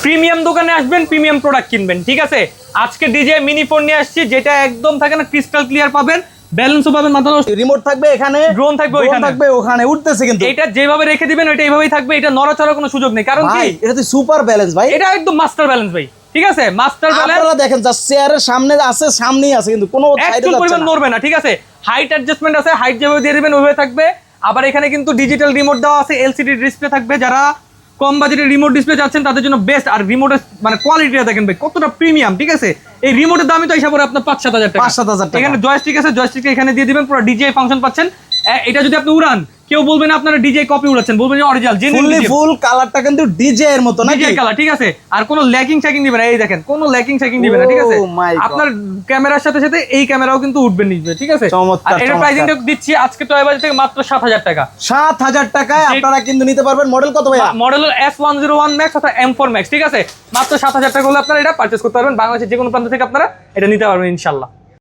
Premium দোকানে আসবেন, premium product কিনবেন, ঠিক আছে। আজকে ডিজে মিনি ফোন নিয়ে আসছি, যেটা একদম থাকে না ক্রিস্টাল ক্লিয়ার পাবেন, ব্যালেন্সও পাবেন, মাথা নষ্ট, রিমোট থাকবে এখানে, ড্রোন থাকবে ওইখানে, থাকবে ওখানে, উঠতেছে কিন্তু এটা যেভাবে রেখে দিবেন ওইটা এইভাবেই থাকবে, এটা নড়াচড়ার কোনো সুযোগ নেই। কারণ কি, এটা তো সুপার ব্যালেন্স ভাই, এটা একদম মাস্টার ব্যালেন্স ভাই, ঠিক আছে, মাস্টার ব্যালেন্স। আপনারা দেখেন জাস্ট চেয়ারের সামনে আছে, সামনেই আছে, কিন্তু কোনো সাইডে একটু যাচ্ছে পরিমাণ না, নড়বে না, ঠিক আছে। হাইট অ্যাডজাস্টমেন্ট আছে, হাইট যেভাবে দিয়ে দিবেন ওইভাবে থাকবে। আবার এখানে কিন্তু ডিজিটাল রিমোট দেওয়া আছে, এলসিডি ডিসপ্লে থাকবে। যারা কম বাজেটের রিমোট ডিসপ্লে যাচ্ছেন তাদের জন্য বেস্ট। আর রিমোটের মানে কোয়ালিটিটা দেখেন ভাই কতটা প্রিমিয়াম, ঠিক আছে। এই রিমোটের দামই তো হিসাব করে আপনার 5-7 হাজার টাকা, 5-7 হাজার টাকা। এখানে জয়স্টিক আছে, জয়স্টিক এখানে দিয়ে দিবেন, পুরো ডিজে ফাংশন পাচ্ছেন। এটা যদি আপনি উড়ান, কেউ বলবে না আপনারা ডিজে কপি উড়াচ্ছেন, বলবেন যে অরিজিনাল জেনুইন ফুল কালারটা কিন্তু ডিজে এর মতো নাকি, ডিজে কালার, ঠিক আছে। আর কোনো ল্যাকিং শেকিং দিবে না, এই দেখেন কোনো ল্যাকিং শেকিং দিবে না, ঠিক আছে। Oh my God! আপনার ক্যামেরার সাথে সাথে এই ক্যামেরাও কিন্তু উঠবে নিচে, ঠিক আছে। চমৎকার, আর এর প্রাইসিংটা দিচ্ছি আজকে টয় বাজার থেকে মাত্র 7,000 টাকা। 7,000 টাকায় আপনারা কিন্তু নিতে পারবেন। মডেল কত ভাইয়া? মডেল S101 Max অথবা M4 Max, ঠিক আছে। মাত্র 7,000 টাকা হলে আপনারা এটা পারচেজ করতে পারবেন। বাংলাদেশের যে কোনো প্রান্ত থেকে আপনারা এটা নিতে পারবেন ইনশাআল্লাহ।